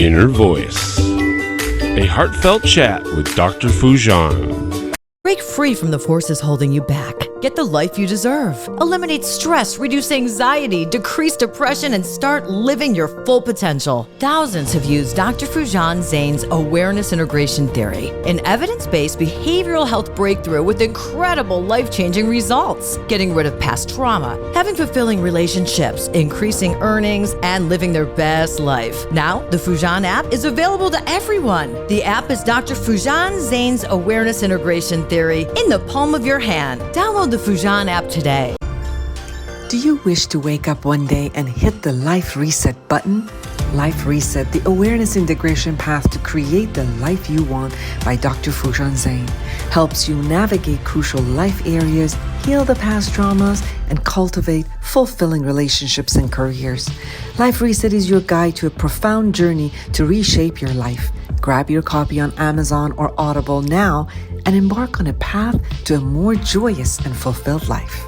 Inner Voice, a heartfelt chat with Dr. Foojan. Break free from the forces holding you back. Get the life you deserve. Eliminate stress, reduce anxiety, decrease depression, and start living your full potential. Thousands have used Dr. Foojan Zeine's awareness integration theory, an evidence-based behavioral health breakthrough with incredible life-changing results. Getting rid of past trauma, having fulfilling relationships, increasing earnings, and living their best life. Now, the Foojan app is available to everyone. The app is Dr. Foojan Zeine's awareness integration theory in the palm of your hand. Download the Foojan app today. Do you wish to wake up one day and hit the Life Reset button? Life Reset, the awareness integration path to create the life you want by Dr. Foojan Zeine, helps you navigate crucial life areas, heal the past traumas, and cultivate fulfilling relationships and careers. Life Reset is your guide to a profound journey to reshape your life. Grab your copy on Amazon or Audible now and embark on a path to a more joyous and fulfilled life.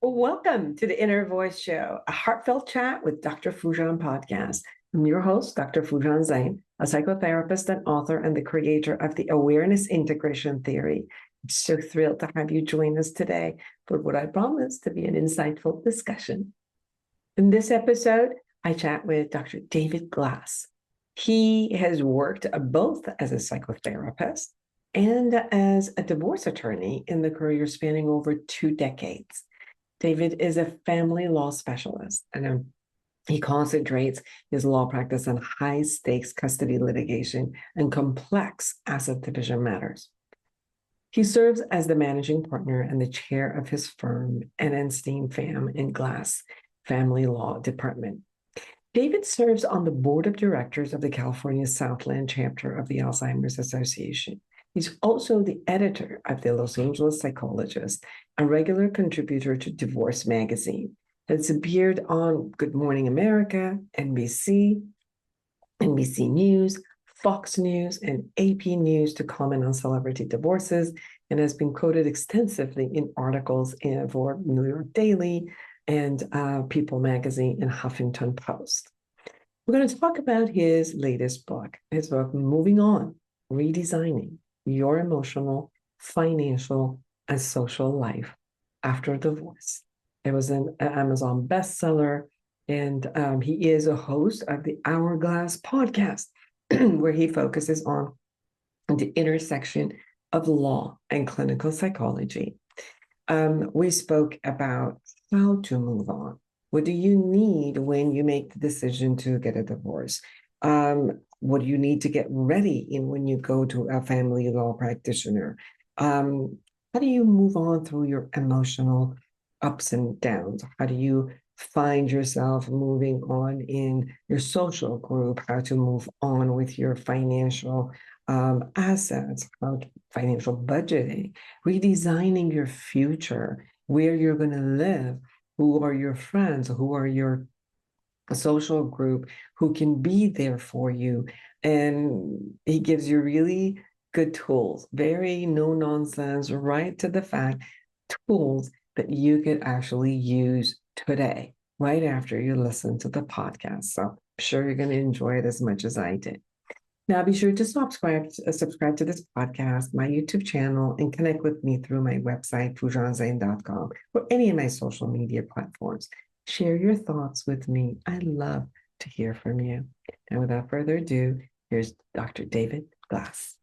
Welcome to the Inner Voice Show, a heartfelt chat with Dr. Foojan podcast. I'm your host, Dr. Foojan Zeine, a psychotherapist and author and the creator of the Awareness Integration Theory. I'm so thrilled to have you join us today for what I promise to be an insightful discussion. In this episode, I chat with Dr. David Glass. He has worked both as a psychotherapist and as a divorce attorney in the career spanning over 2 decades. David is a family law specialist, and he concentrates his law practice on high-stakes custody litigation and complex asset division matters. He serves as the managing partner and the chair of his firm, Enenstein Pham and Glass Family Law Department. David serves on the board of directors of the California Southland chapter of the Alzheimer's Association. He's also the editor of the Los Angeles Psychologist, a regular contributor to Divorce Magazine. Has appeared on Good Morning America, NBC, NBC News, Fox News, and AP News to comment on celebrity divorces, and has been quoted extensively in articles for New York Daily and People Magazine and Huffington Post. We're going to talk about his latest book, Moving On, Redesigning Your Emotional, Financial, and Social Life After Divorce. It was an Amazon bestseller, and he is a host of the Hourglass podcast, where he focuses on the intersection of law and clinical psychology. We spoke about how to move on. What do you need when you make the decision to get a divorce? What do you need to get ready when you go to a family law practitioner? How do you move on through your emotional ups and downs? How do you find yourself moving on in your social group? How to move on with your financial assets, financial budgeting, redesigning your future, where you're going to live, who are your friends, who are your social group, who can be there for you. And he gives you really good tools, very no nonsense, right to the fact tools that you could actually use today, right after you listen to the podcast. So I'm sure you're going to enjoy it as much as I did. Now, be sure to subscribe to this podcast, my YouTube channel, and connect with me through my website, foojanzeine.com, or any of my social media platforms. Share your thoughts with me. I love to hear from you. And without further ado, here's Dr. David Glass.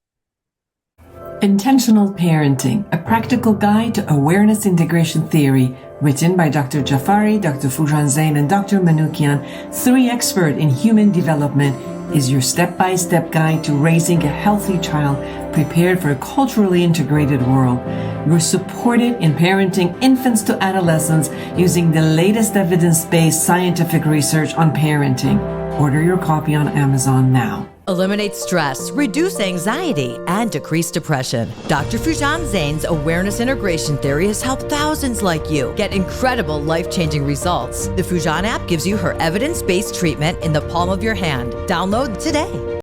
Intentional Parenting, a practical guide to awareness integration theory, written by Dr. Jafari, Dr. Foojan Zeine, and Dr. Manoukian, 3 experts in human development, is your step-by-step guide to raising a healthy child prepared for a culturally integrated world. You're supported in parenting infants to adolescents using the latest evidence-based scientific research on parenting. Order your copy on Amazon now. Eliminate stress, reduce anxiety, and decrease depression. Dr. Foojan Zeine's awareness integration theory has helped thousands like you get incredible life-changing results. The Foojan app gives you her evidence-based treatment in the palm of your hand. Download today.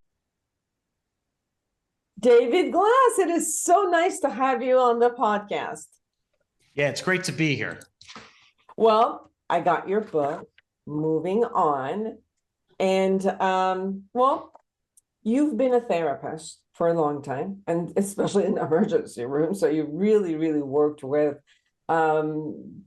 David Glass, it is so nice to have you on the podcast. Yeah, it's great to be here. Well, I got your book, Moving On, And well, you've been a therapist for a long time, and especially in the emergency room. So you really, really worked with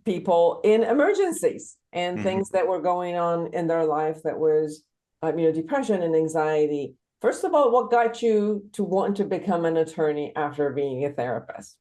people in emergencies and things that were going on in their life that was, depression and anxiety. First of all, what got you to want to become an attorney after being a therapist?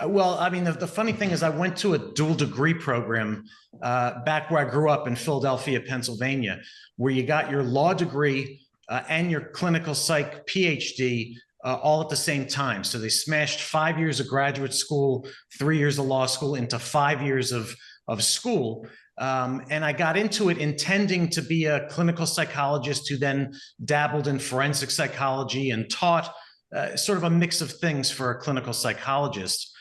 Well, I mean, the funny thing is I went to a dual degree program back where I grew up in Philadelphia, Pennsylvania, where you got your law degree and your clinical psych PhD all at the same time. So they smashed 5 years of graduate school, 3 years of law school into 5 years of school. And I got into it intending to be a clinical psychologist who then dabbled in forensic psychology and taught sort of a mix of things for a clinical psychologist.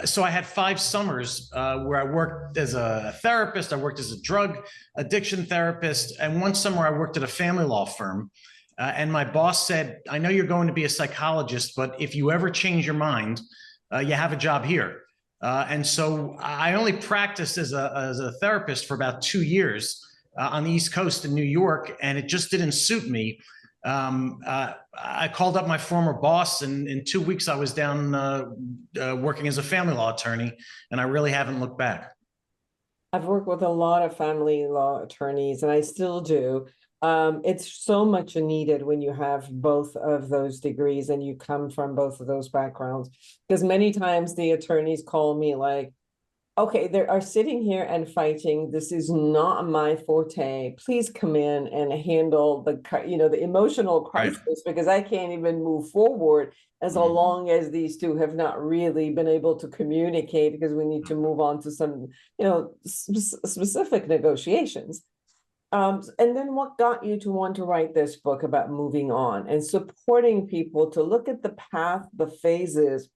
So I had 5 summers where I worked as a therapist, I worked as a drug addiction therapist, and one summer I worked at a family law firm. And my boss said, I know you're going to be a psychologist, but if you ever change your mind, you have a job here. And so I only practiced as a therapist for about 2 years on the East Coast in New York, and it just didn't suit me. I called up my former boss, and in 2 weeks I was down working as a family law attorney, and I really haven't looked back. I've worked with a lot of family law attorneys, and I still do. It's so much needed when you have both of those degrees and you come from both of those backgrounds. Because many times the attorneys call me like, okay, they are sitting here and fighting. This is not my forte. Please come in and handle the emotional crisis, right? Because I can't even move forward as long as these two have not really been able to communicate, because we need to move on to some, specific negotiations. And then what got you to want to write this book about moving on and supporting people to look at the path, the phases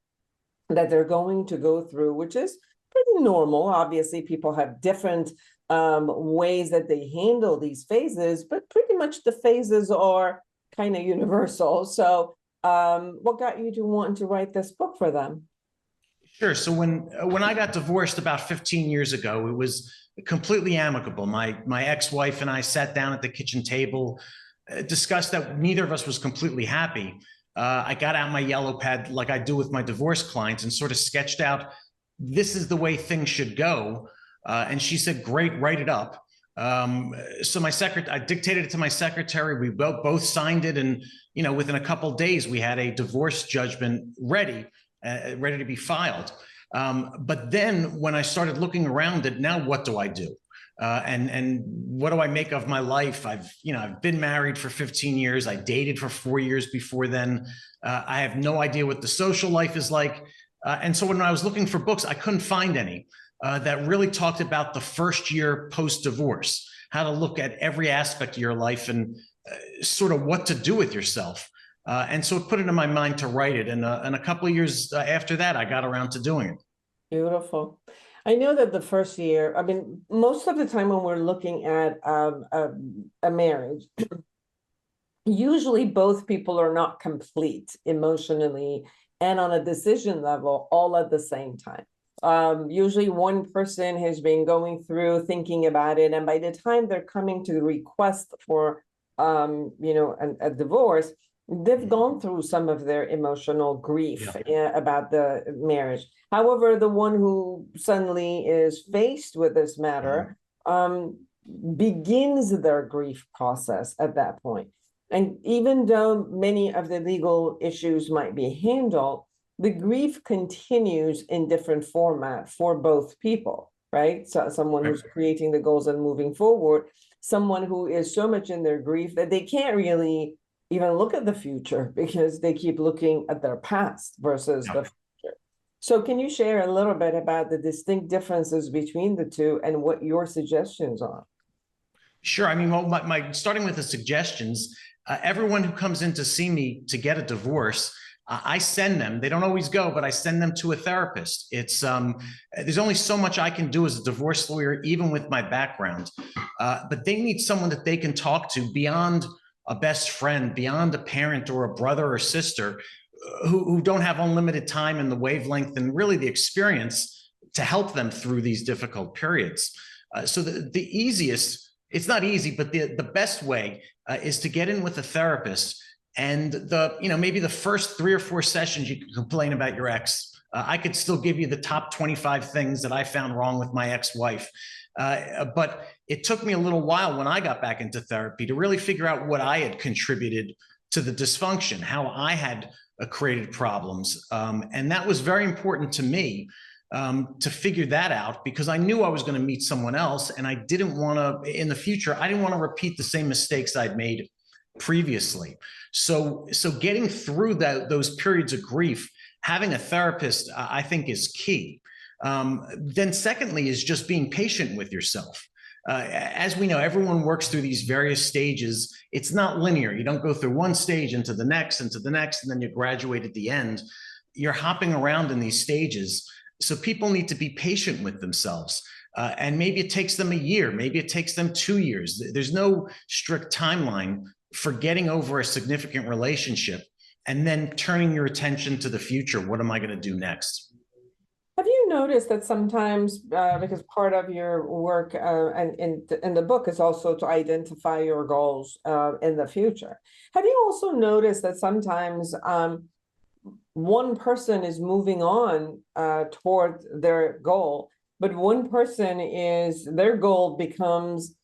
that they're going to go through, which is pretty normal. Obviously, people have different ways that they handle these phases, but pretty much the phases are kind of universal. So what got you to want to write this book for them? Sure. So when I got divorced about 15 years ago, it was completely amicable. My ex-wife and I sat down at the kitchen table, discussed that neither of us was completely happy. I got out my yellow pad like I do with my divorce clients and sort of sketched out, this is the way things should go. And she said, great, write it up. So I dictated it to my secretary. We both signed it. And, within a couple of days, we had a divorce judgment ready to be filed. But then when I started looking around it, now what do I do? And what do I make of my life? I've been married for 15 years. I dated for 4 years before then. I have no idea what the social life is like. And so when I was looking for books, I couldn't find any that really talked about the first year post-divorce, how to look at every aspect of your life and sort of what to do with yourself. And so it put it in my mind to write it. And a couple of years after that, I got around to doing it. Beautiful. I know that the first year, most of the time when we're looking at a marriage, usually both people are not complete emotionally and on a decision level all at the same time. Usually one person has been going through thinking about it, and by the time they're coming to request for a divorce, they've gone through some of their emotional grief about the marriage. However, the one who suddenly is faced with this matter begins their grief process at that point. And even though many of the legal issues might be handled, the grief continues in different format for both people, right? So someone who's creating the goals and moving forward, someone who is so much in their grief that they can't really even look at the future because they keep looking at their past versus the future. So can you share a little bit about the distinct differences between the two and what your suggestions are? Sure. Well, starting with the suggestions, everyone who comes in to see me to get a divorce, I send them. They don't always go, but I send them to a therapist. It's there's only so much I can do as a divorce lawyer, even with my background. But they need someone that they can talk to beyond a best friend, beyond a parent or a brother or sister, who don't have unlimited time and the wavelength and really the experience to help them through these difficult periods. So the easiest it's not easy, but the best way is to get in with a therapist. And maybe the first 3 or 4 sessions, you can complain about your ex. I could still give you the top 25 things that I found wrong with my ex-wife. But it took me a little while when I got back into therapy to really figure out what I had contributed to the dysfunction, how I had created problems. And that was very important to me, to figure that out, because I knew I was going to meet someone else, and I didn't want to, in the future, I didn't want to repeat the same mistakes I'd made previously. So getting through those periods of grief, having a therapist, I think, is key. Then secondly is just being patient with yourself. As we know, everyone works through these various stages. It's not linear. You don't go through one stage into the next, and then you graduate at the end. You're hopping around in these stages. So people need to be patient with themselves. And maybe it takes them a year, maybe it takes them 2 years. There's no strict timeline for getting over a significant relationship and then turning your attention to the future. What am I going to do next? Have you noticed that sometimes, because part of your work and in the book is also to identify your goals in the future, have you also noticed that sometimes one person is moving on toward their goal, but one person their goal becomes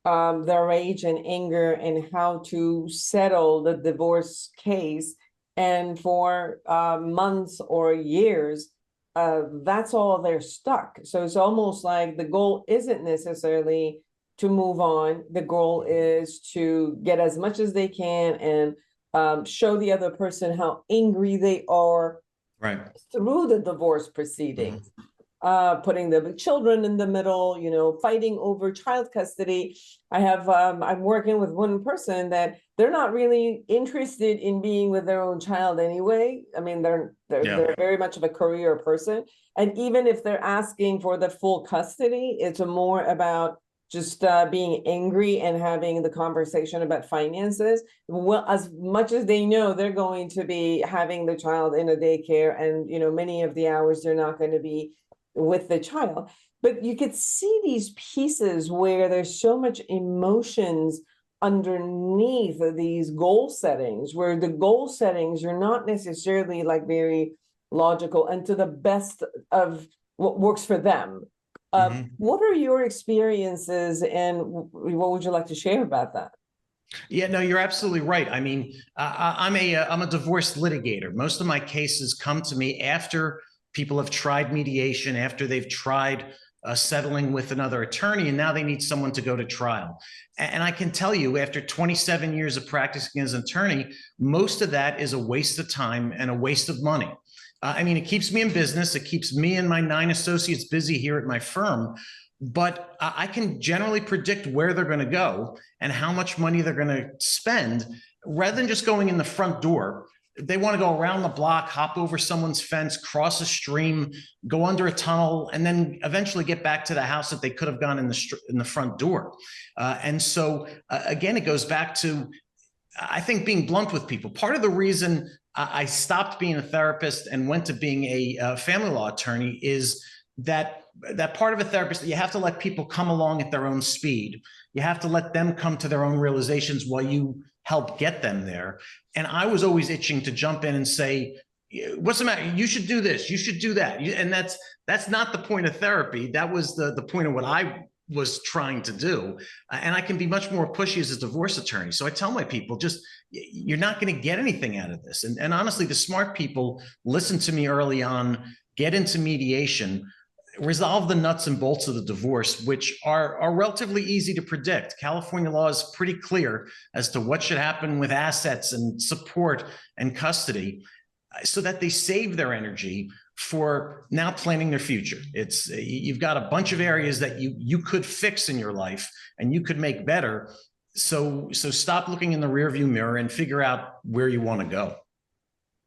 their rage and anger and how to settle the divorce case, and for months or years, that's all they're stuck. So it's almost like the goal isn't necessarily to move on. The goal is to get as much as they can and show the other person how angry they are through the divorce proceedings. Putting the children in the middle, fighting over child custody. I'm working with one person that they're not really interested in being with their own child anyway. I mean, they're very much of a career person. And even if they're asking for the full custody, it's more about just being angry and having the conversation about finances. Well, as much as they know they're going to be having the child in a daycare, and many of the hours they're not going to be with the child. But you could see these pieces where there's so much emotions underneath these goal settings, where the goal settings are not necessarily like very logical and to the best of what works for them. What are your experiences, and what would you like to share about that? Yeah, no, you're absolutely right. I mean, I'm a divorce litigator. Most of my cases come to me after people have tried mediation, after they've tried settling with another attorney, and now they need someone to go to trial. And I can tell you, after 27 years of practicing as an attorney, most of that is a waste of time and a waste of money. I mean, it keeps me in business. It keeps me and my 9 associates busy here at my firm. But I can generally predict where they're going to go and how much money they're going to spend, rather than just going in the front door. They want to go around the block, hop over someone's fence, cross a stream, go under a tunnel, and then eventually get back to the house that they could have gone in the front door. And so, again, it goes back to, I think, being blunt with people. Part of the reason I stopped being a therapist and went to being a family law attorney is that part of a therapist, you have to let people come along at their own speed. You have to let them come to their own realizations while you help get them there. And I was always itching to jump in and say, what's the matter? You should do this. You should do that. And that's not the point of therapy. That was the point of what I was trying to do. And I can be much more pushy as a divorce attorney. So I tell my people, you're not going to get anything out of this. And honestly, the smart people listen to me early on, get into mediation, resolve the nuts and bolts of the divorce, which are relatively easy to predict. California law is pretty clear as to what should happen with assets and support and custody, so that they save their energy for now planning their future. You've got a bunch of areas that you could fix in your life and you could make better. So stop looking in the rearview mirror and figure out where you want to go.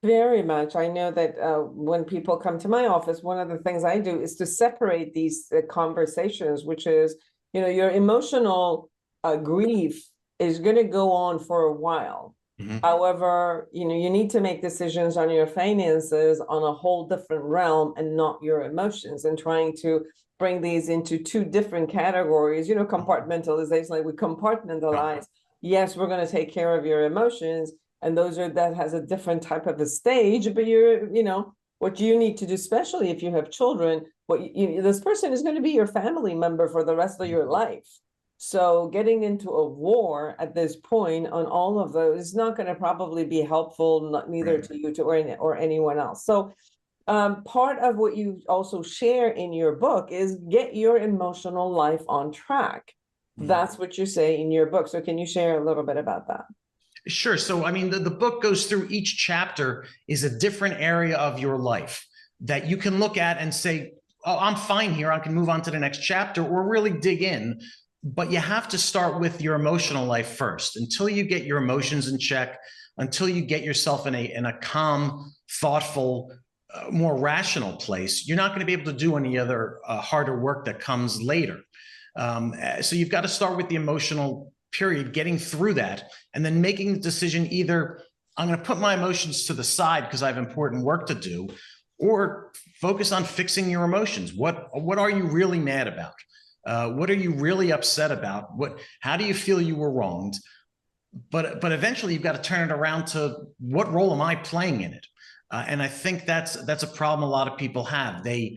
Very much. I know that when people come to my office, one of the things I do is to separate these conversations, which is, your emotional grief is going to go on for a while. Mm-hmm. However, you need to make decisions on your finances on a whole different realm and not your emotions, and trying to bring these into two different categories, compartmentalization, like we compartmentalize. Yes, we're going to take care of your emotions, and that has a different type of a stage, but what you need to do, especially if you have children, this person is going to be your family member for the rest of your life. So getting into a war at this point on all of those is not going to probably be helpful, neither to you or anyone else. So part of what you also share in your book is get your emotional life on track. That's what you say in your book. So can you share a little bit about that? Sure. So, I mean, the book goes through, each chapter is a different area of your life that you can look at and say, oh, I'm fine here, I can move on to the next chapter, or really dig in. But you have to start with your emotional life first. Until you get your emotions in check, until you get yourself in a calm, thoughtful, more rational place, you're not going to be able to do any other harder work that comes later. So you've got to start with the emotional period, getting through that, and then making the decision, either I'm going to put my emotions to the side because I have important work to do, or focus on fixing your emotions. What are you really mad about? What are you really upset about? How do you feel you were wronged? But eventually you've got to turn it around to, what role am I playing in it? And I think that's a problem a lot of people have. They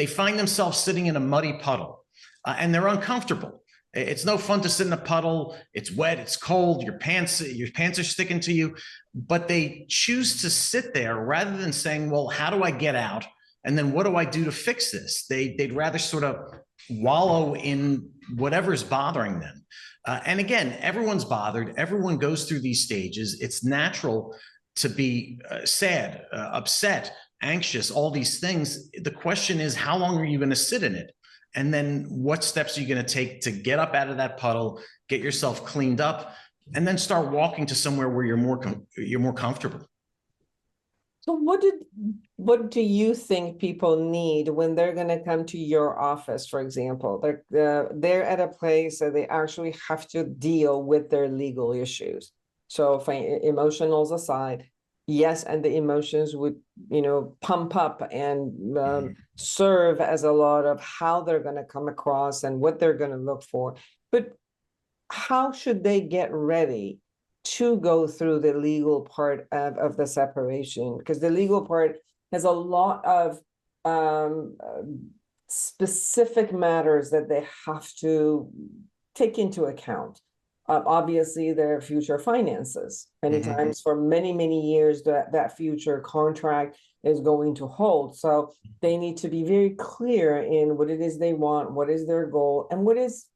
find themselves sitting in a muddy puddle, and they're uncomfortable. It's no fun to sit in a puddle. It's wet, it's cold, your pants are sticking to you, but they choose to sit there rather than saying, well, how do I get out? And then what do I do to fix this? They'd rather sort of wallow in whatever's bothering them. And again, everyone's bothered. Everyone goes through these stages. It's natural to be sad, upset, anxious, all these things. The question is, how long are you going to sit in it? And then what steps are you going to take to get up out of that puddle, get yourself cleaned up, and then start walking to somewhere where you're more comfortable? So what do you think people need when they're going to come to your office, for example? They're at a place that they actually have to deal with their legal issues. So emotionals aside, yes, and the emotions would, pump up and serve as a lot of how they're going to come across and what they're going to look for. But how should they get ready to go through the legal part of the separation? Because the legal part has a lot of specific matters that they have to take into account. Obviously, their future finances. Many times for many, many years, that future contract is going to hold. So they need to be very clear in what it is they want, what is their goal, and what is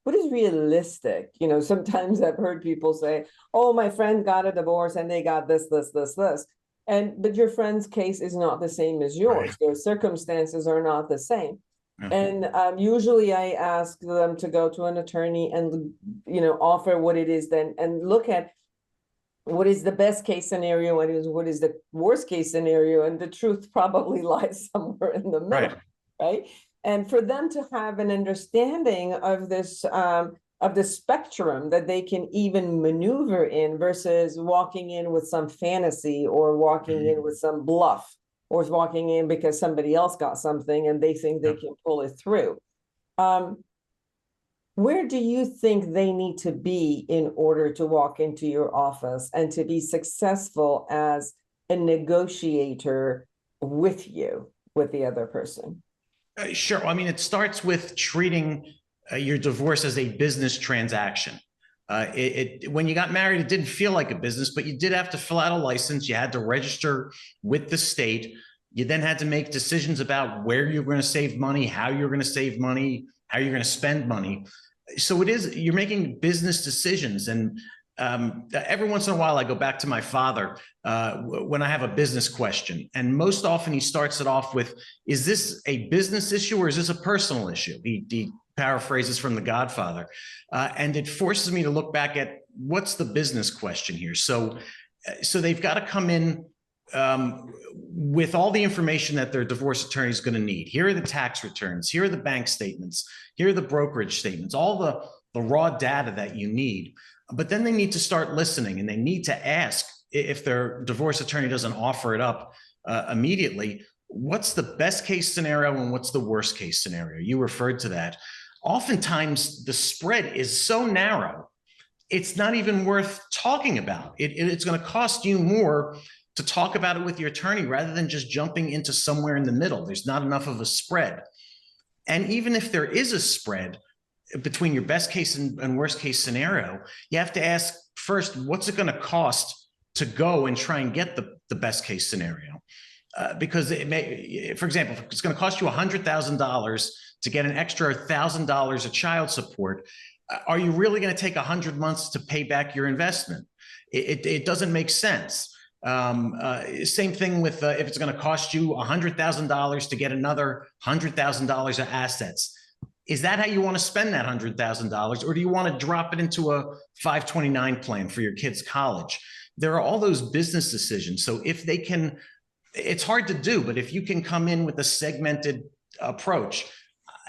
realistic. Sometimes I've heard people say, oh, my friend got a divorce and they got this. But your friend's case is not the same as yours. Right. Their circumstances are not the same. And usually I ask them to go to an attorney and, offer what it is then, and look at what is the best case scenario and what is the worst case scenario. And the truth probably lies somewhere in the middle, right? And for them to have an understanding of this, of the spectrum that they can even maneuver in, versus walking in with some fantasy or walking in with some bluff, or walking in because somebody else got something and they think they can pull it through. Where do you think they need to be in order to walk into your office and to be successful as a negotiator with you, with the other person? Sure. I mean, it starts with treating your divorce as a business transaction. When you got married, it didn't feel like a business, but you did have to fill out a license. You had to register with the state. You then had to make decisions about where you're going to save money, how you're going to save money, how you're going to spend money. So you're making business decisions. And every once in a while, I go back to my father when I have a business question. And most often he starts it off with, is this a business issue or is this a personal issue? He paraphrases from The Godfather. And it forces me to look back at what's the business question here. So they've got to come in with all the information that their divorce attorney is going to need. Here are the tax returns. Here are the bank statements. Here are the brokerage statements, all the raw data that you need. But then they need to start listening, and they need to ask, if their divorce attorney doesn't offer it up immediately, what's the best case scenario and what's the worst case scenario? You referred to that. Oftentimes, the spread is so narrow, it's not even worth talking about. It's going to cost you more to talk about it with your attorney rather than just jumping into somewhere in the middle. There's not enough of a spread. And even if there is a spread between your best case and worst case scenario, you have to ask first, what's it going to cost to go and try and get the best case scenario? Because it may, for example, if it's going to cost you $100,000 to get an extra $1,000 of child support, are you really going to take 100 months to pay back your investment? It doesn't make sense. Same thing with if it's going to cost you $100,000 to get another $100,000 of assets. Is that how you want to spend that $100,000, or do you want to drop it into a 529 plan for your kids' college? There are all those business decisions. So if they can, it's hard to do, but if you can come in with a segmented approach,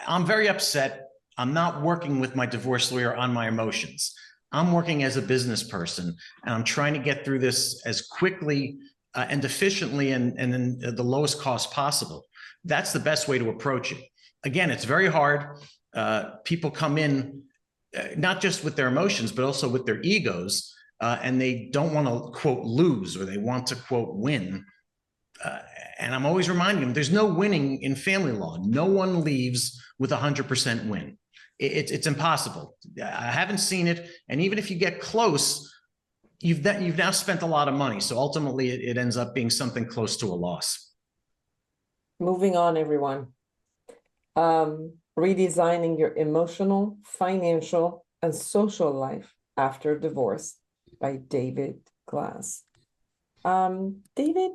I'm very upset. I'm not working with my divorce lawyer on my emotions. I'm working as a business person, and I'm trying to get through this as quickly and efficiently and in the lowest cost possible. That's the best way to approach it. Again, it's very hard. People come in not just with their emotions, but also with their egos, and they don't want to, quote, lose, or they want to, quote, win. And I'm always reminding them, there's no winning in family law. No one leaves with 100% win. It's impossible. I haven't seen it. And even if you get close, you've now spent a lot of money. So ultimately, it ends up being something close to a loss. Moving on, everyone. Redesigning your emotional, financial, and social life after divorce by David Glass. David,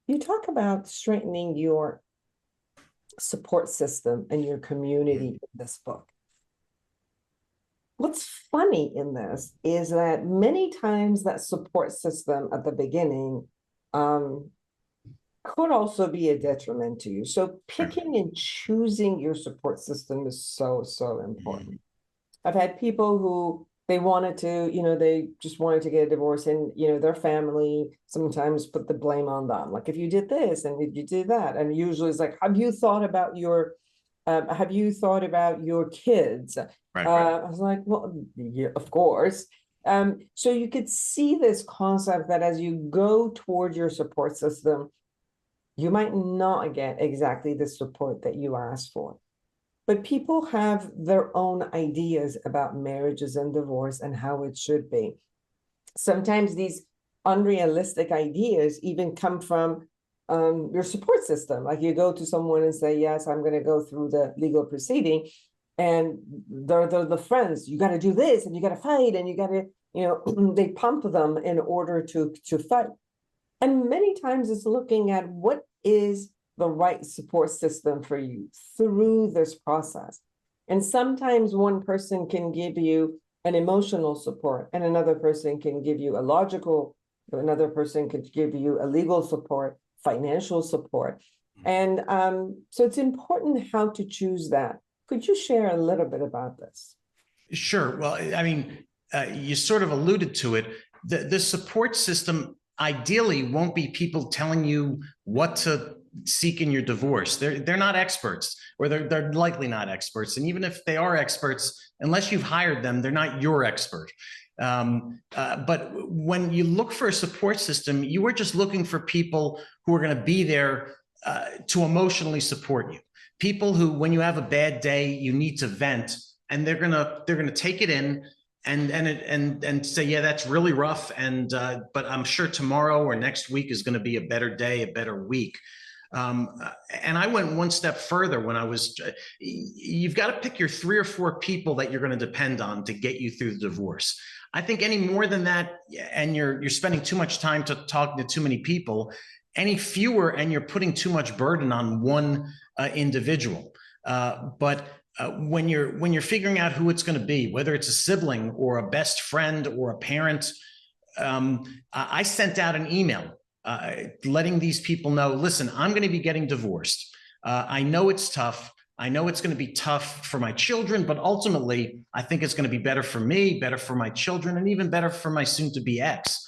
you talk about strengthening your support system and your community in this book. What's funny in this is that many times that support system at the beginning could also be a detriment to you. So picking and choosing your support system is so, so important. I've had people who they wanted to, they just wanted to get a divorce, and, their family sometimes put the blame on them. Like, if you did this and if you did that, and usually it's like, have you thought about your kids? Right. I was like, well, yeah, of course. So you could see this concept that as you go toward your support system, you might not get exactly the support that you asked for. But people have their own ideas about marriages and divorce and how it should be. Sometimes these unrealistic ideas even come from your support system. Like, you go to someone and say, yes, I'm going to go through the legal proceeding. And they're the friends, you got to do this, and you got to fight, and you got to, they pump them in order to fight. And many times it's looking at what is the right support system for you through this process. And sometimes one person can give you an emotional support, and another person can give you a logical, another person could give you a legal support, financial support. And so it's important how to choose that. Could you share a little bit about this? Sure. Well, I mean, you sort of alluded to it. The support system ideally won't be people telling you what to seek in your divorce. They're not experts, or they're likely not experts. And even if they are experts, unless you've hired them, they're not your expert. But when you look for a support system, you are just looking for people who are going to be there to emotionally support you. People who, when you have a bad day, you need to vent, and they're gonna take it in and say, yeah, that's really rough, and but I'm sure tomorrow or next week is going to be a better day, a better week. And I went one step further when you've got to pick your 3 or 4 people that you're going to depend on to get you through the divorce. I think any more than that, and you're spending too much time talking to too many people, any fewer, and you're putting too much burden on one individual. But when you're figuring out who it's going to be, whether it's a sibling or a best friend or a parent, I sent out an email letting these people know, listen, I'm going to be getting divorced. I know it's tough. I know it's going to be tough for my children, but ultimately, I think it's going to be better for me, better for my children, and even better for my soon-to-be ex.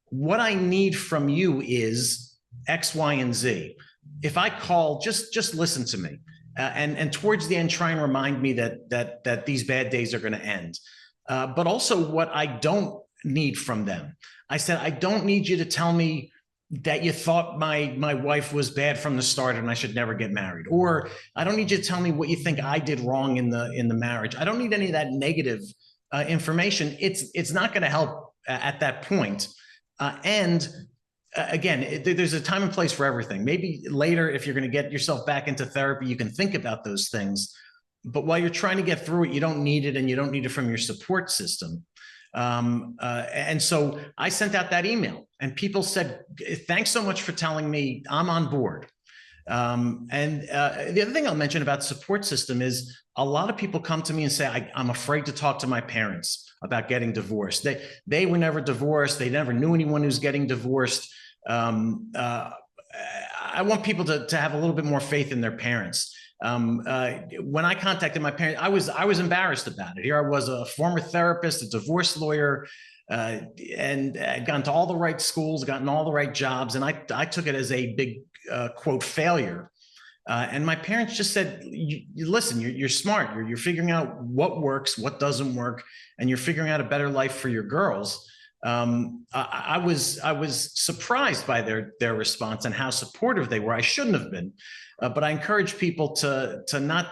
What I need from you is X, Y, and Z. if I call, just listen to me. And towards the end, try and remind me that these bad days are going to end. But also what I don't need from them. I said, I don't need you to tell me that you thought my wife was bad from the start and I should never get married. Or I don't need you to tell me what you think I did wrong in the marriage. I don't need any of that negative information. It's not going to help at that point. Again, there's a time and place for everything. Maybe later, if you're going to get yourself back into therapy, you can think about those things. But while you're trying to get through it, you don't need it, and you don't need it from your support system. And so I sent out that email, and people said, thanks so much for telling me, I'm on board. The other thing I'll mention about support system is a lot of people come to me and say, I'm afraid to talk to my parents about getting divorced. They were never divorced. They never knew anyone who's getting divorced. I want people to have a little bit more faith in their parents. When I contacted my parents, I was embarrassed about it. Here I was, a former therapist, a divorce lawyer, and I'd gone to all the right schools, gotten all the right jobs, and I took it as a big quote failure. And my parents just said, listen, you're smart. You're figuring out what works, what doesn't work, and you're figuring out a better life for your girls. I was surprised by their response and how supportive they were. I shouldn't have been, but I encourage people to not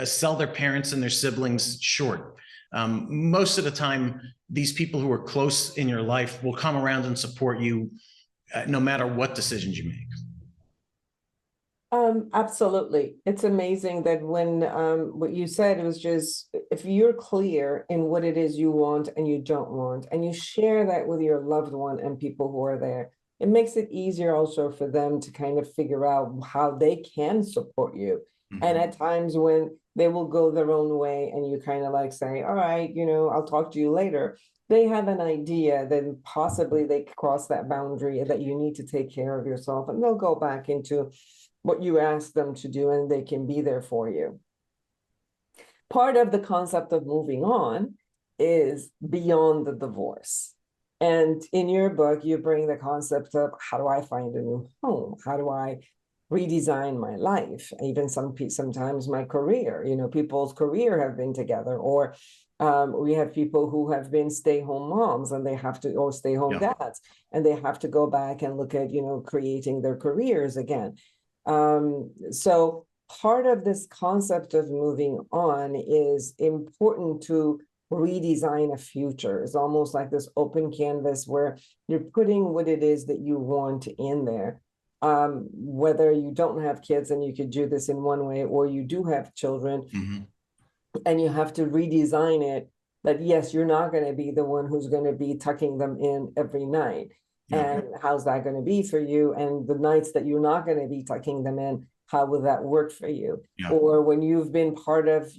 sell their parents and their siblings short. Most of the time, these people who are close in your life will come around and support you no matter what decisions you make. Absolutely. It's amazing that when what you said, it was just, if you're clear in what it is you want and you don't want, and you share that with your loved one and people who are there, it makes it easier also for them to kind of figure out how they can support you. Mm-hmm. And at times when they will go their own way and you kind of like say, all right, I'll talk to you later. They have an idea that possibly they cross that boundary and that you need to take care of yourself, and they'll go back into what you ask them to do, and they can be there for you. Part of the concept of moving on is beyond the divorce. And in your book, you bring the concept of, how do I find a new home? How do I redesign my life? Even sometimes my career, people's career have been together, or we have people who have been stay-home moms and they have to, or stay-home dads, and they have to go back and look at, creating their careers again. So part of this concept of moving on is important to redesign a future. It's almost like this open canvas where you're putting what it is that you want in there. Whether you don't have kids and you could do this in one way, or you do have children, mm-hmm. and you have to redesign it, that yes, you're not going to be the one who's going to be tucking them in every night. And how's that going to be for you? And the nights that you're not going to be tucking them in, how will that work for you? Yeah. Or when you've been part of,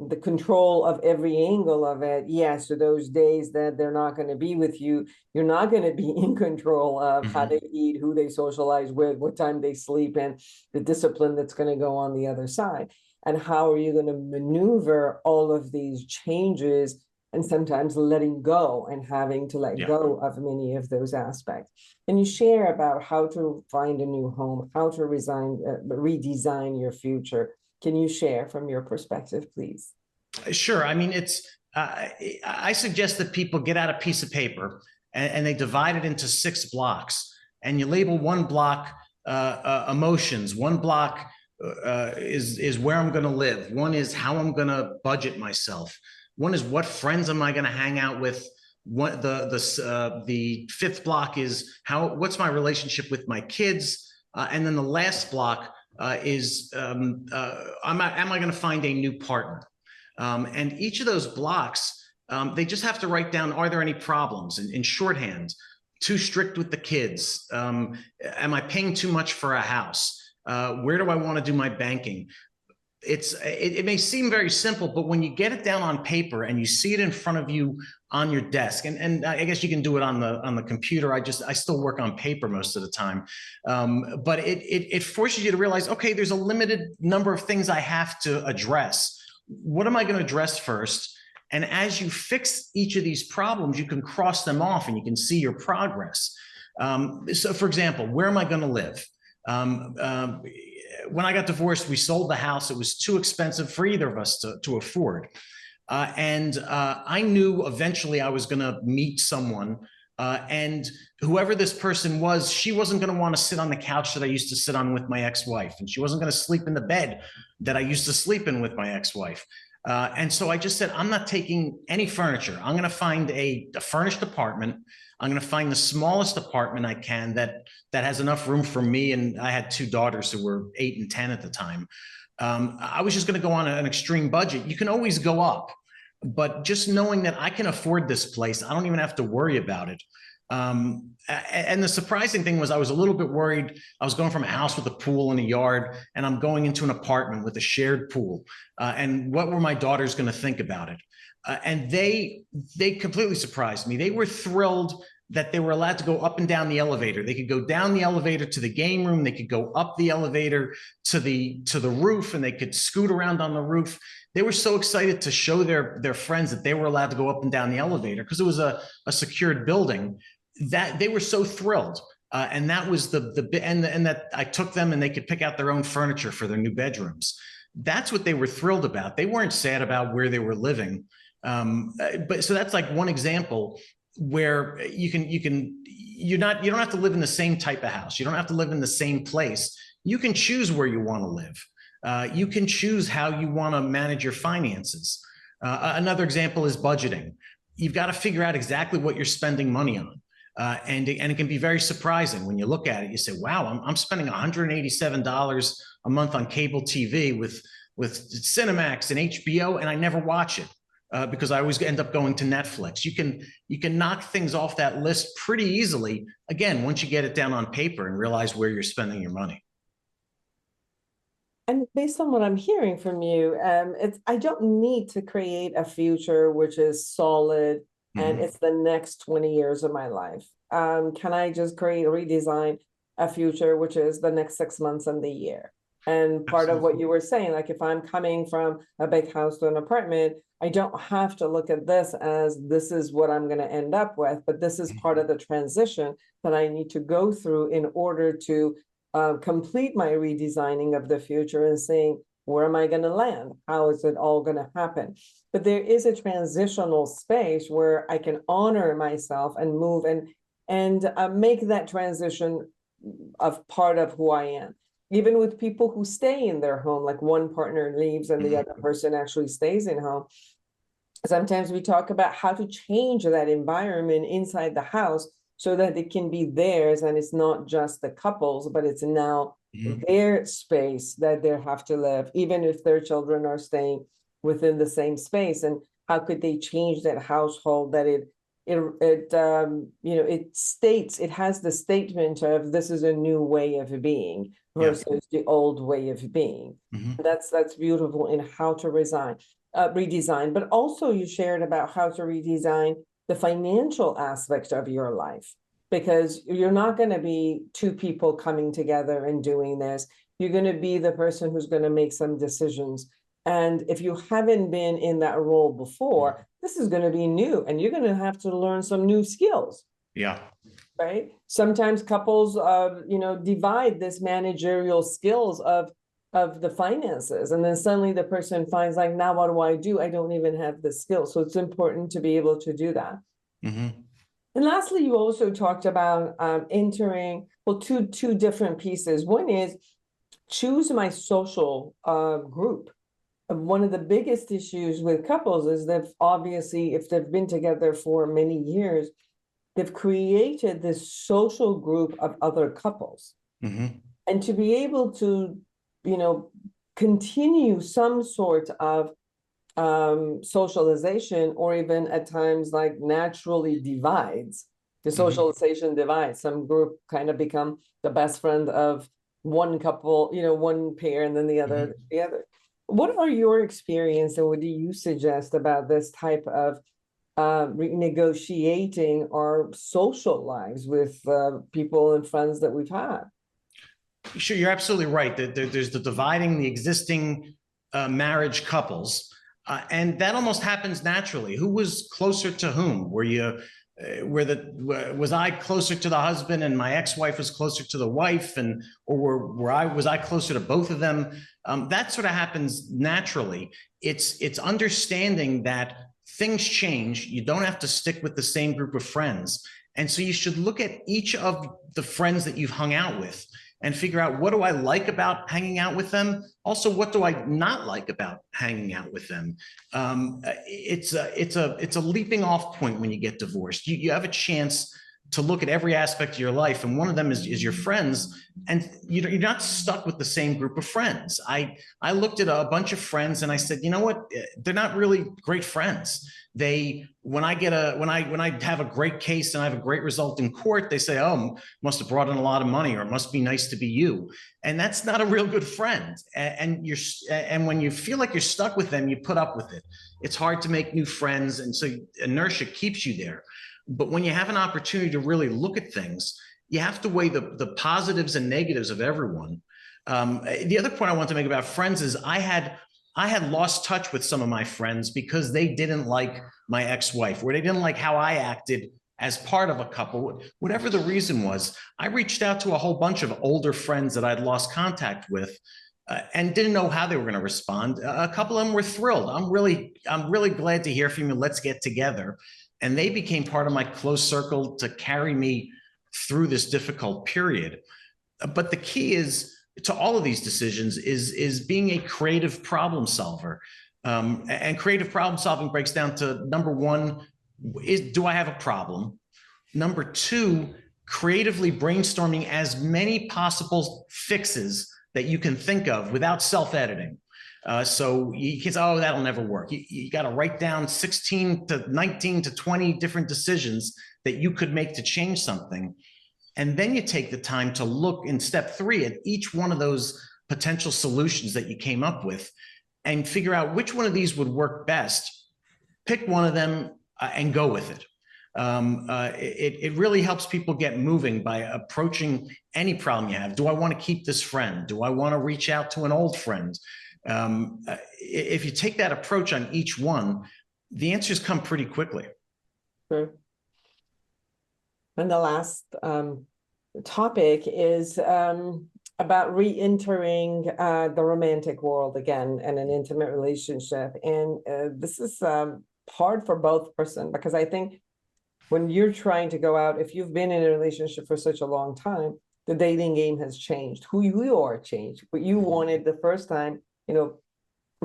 the control of every angle of it, yes, so those days that they're not going to be with you, you're not going to be in control of mm-hmm. how they eat, who they socialize with, what time they sleep, and the discipline that's going to go on the other side. And how are you going to maneuver all of these changes, and sometimes letting go and having to let go of many of those aspects. And you share about how to find a new home, how to redesign your future. Can you share from your perspective, please? Sure. I mean, I suggest that people get out a piece of paper and they divide it into 6 blocks, and you label one block emotions, one block is where I'm going to live, one is how I'm going to budget myself, one is what friends am I going to hang out with. What the 5th block is what's my relationship with my kids, and then the last block is am I going to find a new partner? And each of those blocks, they just have to write down: are there any problems in shorthand? Too strict with the kids? Am I paying too much for a house? Where do I want to do my banking? It may seem very simple, but when you get it down on paper and you see it in front of you on your desk, and I guess you can do it on the computer. I still work on paper most of the time, but it forces you to realize, okay, there's a limited number of things I have to address. What am I going to address first? And as you fix each of these problems, you can cross them off and you can see your progress. So, for example, where am I going to live? When I got divorced, we sold the house. It was too expensive for either of us to afford. I knew eventually I was going to meet someone. And whoever this person was, she wasn't going to want to sit on the couch that I used to sit on with my ex-wife. And she wasn't going to sleep in the bed that I used to sleep in with my ex-wife. And so I just said, I'm not taking any furniture. I'm going to find a furnished apartment. I'm going to find the smallest apartment I can that has enough room for me. And I had two daughters who were 8 and 10 at the time. I was just going to go on an extreme budget. You can always go up, but just knowing that I can afford this place, I don't even have to worry about it. And the surprising thing was I was a little bit worried. I was going from a house with a pool and a yard, and I'm going into an apartment with a shared pool. And what were my daughters going to think about it? And they completely surprised me. They were thrilled that they were allowed to go up and down the elevator. They could go down the elevator to the game room. They could go up the elevator to the roof, and they could scoot around on the roof. They were so excited to show their friends that they were allowed to go up and down the elevator because it was a secured building, that they were so thrilled. And that was and that I took them and they could pick out their own furniture for their new bedrooms. That's what they were thrilled about. They weren't sad about where they were living. But so that's like one example where you don't have to live in the same type of house. You don't have to live in the same place. You can choose where you want to live. You can choose how you want to manage your finances. Another example is budgeting. You've got to figure out exactly what you're spending money on. And it can be very surprising when you look at it. You say, wow, I'm spending $187 a month on cable TV with Cinemax and HBO, and I never watch it because I always end up going to Netflix. You can knock things off that list pretty easily, again, once you get it down on paper and realize where you're spending your money. And based on what I'm hearing from you, I don't need to create a future which is solid and it's the next 20 years of my life. Can I just redesign a future which is the next 6 months and the year? And part of what you were saying, like if I'm coming from a big house to an apartment, I don't have to look at this as this is what I'm going to end up with, but this is part of the transition that I need to go through in order to complete my redesigning of the future and saying, where am I going to land? How is it all going to happen? But there is a transitional space where I can honor myself and move and make that transition of part of who I am. Even with people who stay in their home, like one partner leaves and the other person actually stays in home. Sometimes we talk about how to change that environment inside the house so that it can be theirs and it's not just the couples, but it's now their space that they have to live, even if their children are staying within the same space. And how could they change that household that it has the statement of this is a new way of being versus the old way of being. That's beautiful in how to redesign. But also you shared about how to redesign the financial aspect of your life, because you're not going to be two people coming together and doing this. You're going to be the person who's going to make some decisions. And if you haven't been in that role before, this is going to be new and you're going to have to learn some new skills. Yeah. Right. Sometimes couples, divide this managerial skills of the finances. And then suddenly the person finds like, now what do? I don't even have the skills. So it's important to be able to do that. And lastly, you also talked about entering, two different pieces. One is choose my social group. One of the biggest issues with couples is that obviously, if they've been together for many years, they've created this social group of other couples. And to be able to, continue some sort of socialization, or even at times like naturally divides, the socialization divides. Some group kind of become the best friend of one couple, one pair, and then the other. What are your experience and what do you suggest about this type of negotiating our social lives with people and friends that we've had? Sure, you're absolutely right. There's the dividing the existing marriage couples, and that almost happens naturally. Who was closer to whom? Were you was I closer to the husband and my ex-wife was closer to the wife, and or was I closer to both of them? That sort of happens naturally. It's understanding that things change. You don't have to stick with the same group of friends. And so you should look at each of the friends that you've hung out with and figure out, what do I like about hanging out with them? Also, what do I not like about hanging out with them? It's a leaping off point when you get divorced. You have a chance to look at every aspect of your life, and one of them is your friends, and you're not stuck with the same group of friends. I looked at a bunch of friends and I said, you know what? They're not really great friends. When I have a great case and I have a great result in court, they say, oh, must have brought in a lot of money, or it must be nice to be you. And that's not a real good friend. And when you feel like you're stuck with them, you put up with it. It's hard to make new friends. And so inertia keeps you there. But when you have an opportunity to really look at things, you have to weigh the positives and negatives of everyone. The other point I want to make about friends is I had lost touch with some of my friends because they didn't like my ex-wife, or they didn't like how I acted as part of a couple. Whatever the reason was, I reached out to a whole bunch of older friends that I'd lost contact with and didn't know how they were going to respond. A couple of them were thrilled. I'm really glad to hear from you. Let's get together. And they became part of my close circle to carry me through this difficult period. But the key is to all of these decisions is being a creative problem solver. And creative problem solving breaks down to, number one, do I have a problem? Number two, creatively brainstorming as many possible fixes that you can think of without self-editing. So you can say, oh, that'll never work. You got to write down 16 to 19 to 20 different decisions that you could make to change something. And then you take the time to look in step 3 at each one of those potential solutions that you came up with and figure out which one of these would work best. Pick one of them and go with it. It really helps people get moving by approaching any problem you have. Do I want to keep this friend? Do I want to reach out to an old friend? If you take that approach on each one, the answers come pretty quickly. Sure. And the last topic is about re-entering the romantic world again and an intimate relationship. And this is hard for both person, because I think when you're trying to go out, if you've been in a relationship for such a long time, the dating game has changed. Who you are changed. What you wanted the first time,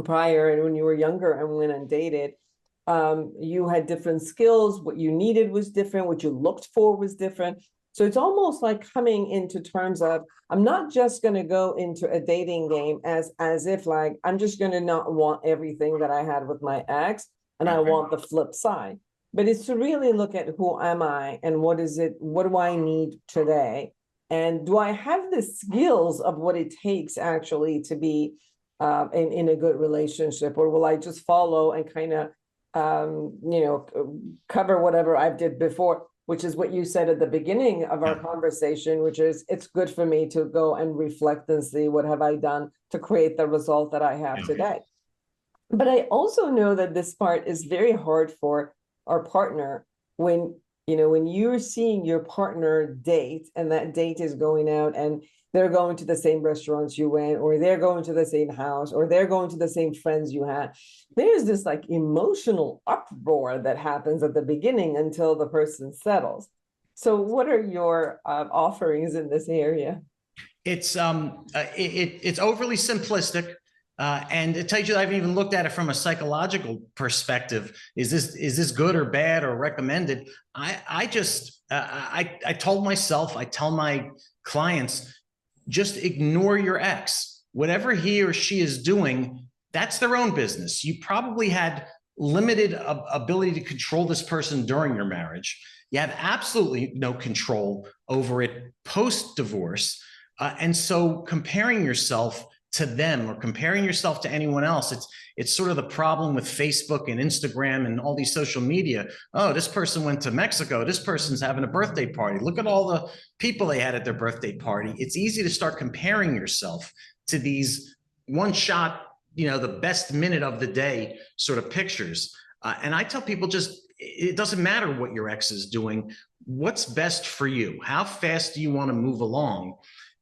prior, and when you were younger and went and dated, you had different skills. What you needed was different. What you looked for was different. So it's almost like coming into terms of, I'm not just going to go into a dating game as if like, I'm just going to not want everything that I had with my ex, and I want the flip side. But it's to really look at, who am I and what do I need today? And do I have the skills of what it takes actually to be in a good relationship, or will I just follow and kind of cover whatever I did before, which is what you said at the beginning of our conversation, which is, it's good for me to go and reflect and see what have I done to create the result that I have today. But I also know that this part is very hard for our partner when you're seeing your partner date, and that date is going out and they're going to the same restaurants you went, or they're going to the same house, or they're going to the same friends you had. There's this like emotional uproar that happens at the beginning until the person settles. So what are your offerings in this area? It's overly simplistic. And it tells you, I haven't even looked at it from a psychological perspective. Is this good or bad or recommended? I told myself, I tell my clients, just ignore your ex. Whatever he or she is doing, that's their own business. You probably had limited ability to control this person during your marriage. You have absolutely no control over it post-divorce. And so comparing yourself to them or comparing yourself to anyone else, it's sort of the problem with Facebook and Instagram and all these social media. Oh, this person went to Mexico. This person's having a birthday party. Look at all the people they had at their birthday party. It's easy to start comparing yourself to these one shot, the best minute of the day sort of pictures. And I tell people, just it doesn't matter what your ex is doing. What's best for you? How fast do you want to move along?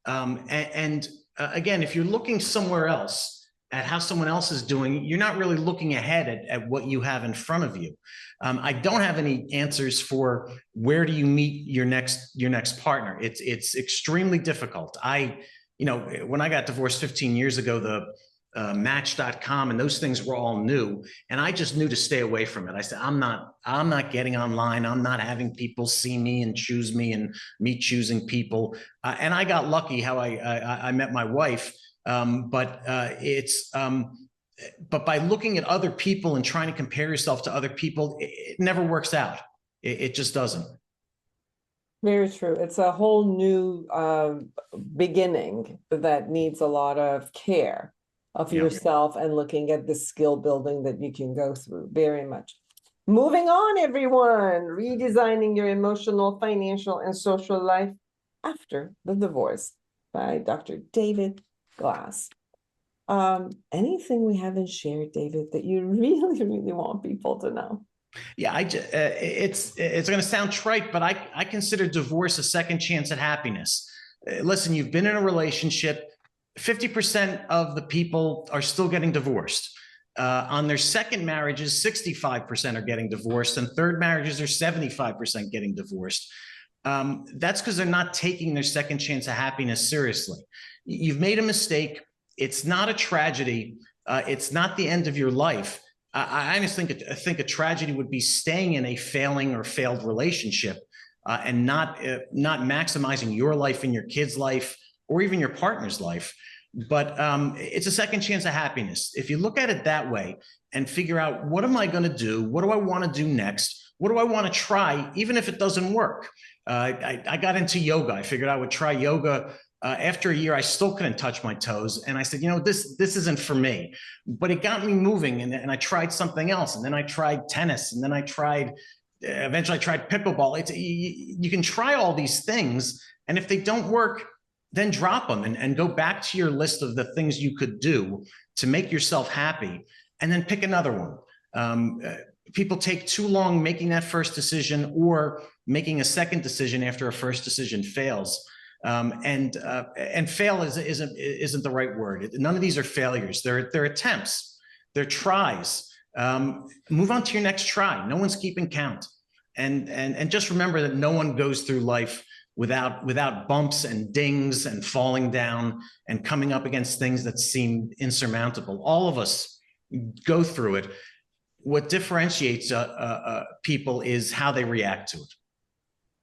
Again, if you're looking somewhere else at how someone else is doing, you're not really looking ahead at what you have in front of you. I don't have any answers for where do you meet your next partner. It's extremely difficult. When I got divorced 15 years ago, the Match.com and those things were all new, and I just knew to stay away from it. I said, I'm not getting online. I'm not having people see me and choose me, and me choosing people. And I got lucky how I met my wife. But by looking at other people and trying to compare yourself to other people, it never works out. It just doesn't. Very true. It's a whole new beginning that needs a lot of care of yourself and looking at the skill building that you can go through. Very much. Moving on, everyone. Redesigning your emotional, financial, and social life after the divorce by Dr. David Glass. Anything we haven't shared, David, that you really, really want people to know? Yeah, it's going to sound trite, but I consider divorce a second chance at happiness. Listen, you've been in a relationship. 50% of the people are still getting divorced. On their second marriages, 65% are getting divorced, and third marriages are 75% getting divorced. That's because they're not taking their second chance at happiness seriously. You've made a mistake. It's not a tragedy. It's not the end of your life. I honestly think a tragedy would be staying in a failing or failed relationship and not maximizing your life and your kid's life or even your partner's life. But it's a second chance at happiness. If you look at it that way and figure out, what am I going to do? What do I want to do next? What do I want to try, even if it doesn't work? I got into yoga. I figured I would try yoga. After a year, I still couldn't touch my toes. And I said, this isn't for me. But it got me moving. And I tried something else. And then I tried tennis. And then eventually I tried pickleball. You can try all these things. And if they don't work, then drop them and go back to your list of the things you could do to make yourself happy, and then pick another one. People take too long making that first decision or making a second decision after a first decision fails. And fail isn't the right word. None of these are failures. They're attempts. They're tries. Move on to your next try. No one's keeping count. And just remember that no one goes through life without bumps and dings and falling down and coming up against things that seem insurmountable. All of us go through it. What differentiates people is how they react to it.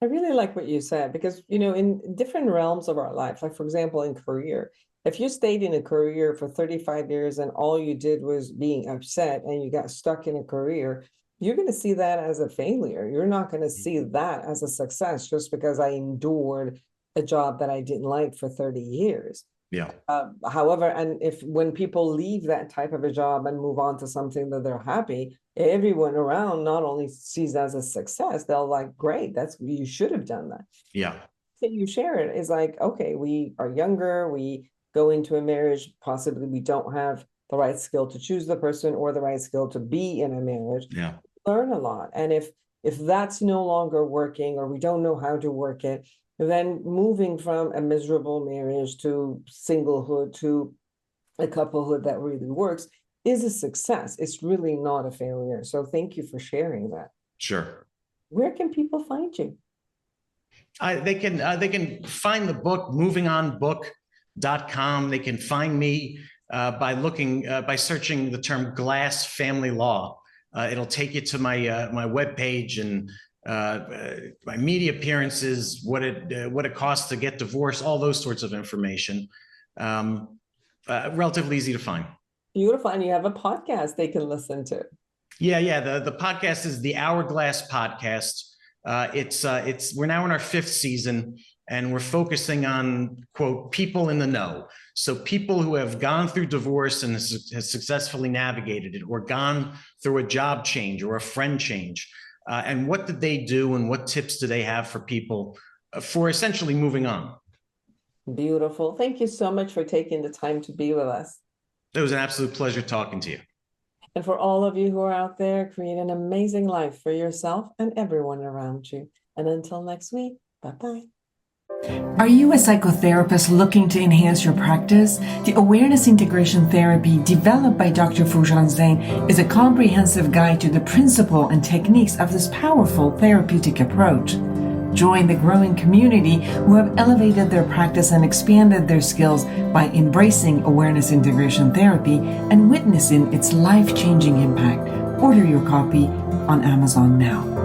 I really like what you said, because, in different realms of our life, like, for example, in career, if you stayed in a career for 35 years and all you did was being upset and you got stuck in a career, you're going to see that as a failure. You're not going to see that as a success just because I endured a job that I didn't like for 30 years. Yeah. However, and when people leave that type of a job and move on to something that they're happy, everyone around not only sees that as a success, they'll like, great, you should have done that. Yeah. So you share it is like, okay, we are younger, we go into a marriage, possibly we don't have the right skill to choose the person or the right skill to be in a marriage. Yeah. Learn a lot. And if that's no longer working, or we don't know how to work it, then moving from a miserable marriage to singlehood to a couplehood that really works is a success. It's really not a failure. So thank you for sharing that. Sure. Where can people find you? They can find the book, movingonbook.com. They can find me by searching the term Glass Family Law. It'll take you to my webpage and my media appearances, what it costs to get divorced, all those sorts of information. Relatively easy to find. Beautiful. And you have a podcast they can listen to. Yeah. The podcast is the Hourglass Podcast. We're now in our 5th season, and we're focusing on, quote, people in the know. So people who have gone through divorce and has successfully navigated it, or gone through a job change or a friend change. And what did they do, and what tips do they have for people for essentially moving on? Beautiful. Thank you so much for taking the time to be with us. It was an absolute pleasure talking to you. And for all of you who are out there, create an amazing life for yourself and everyone around you. And until next week, bye-bye. Are you a psychotherapist looking to enhance your practice? The Awareness Integration Therapy developed by Dr. Foojan Zeine is a comprehensive guide to the principle and techniques of this powerful therapeutic approach. Join the growing community who have elevated their practice and expanded their skills by embracing Awareness Integration Therapy and witnessing its life-changing impact. Order your copy on Amazon now.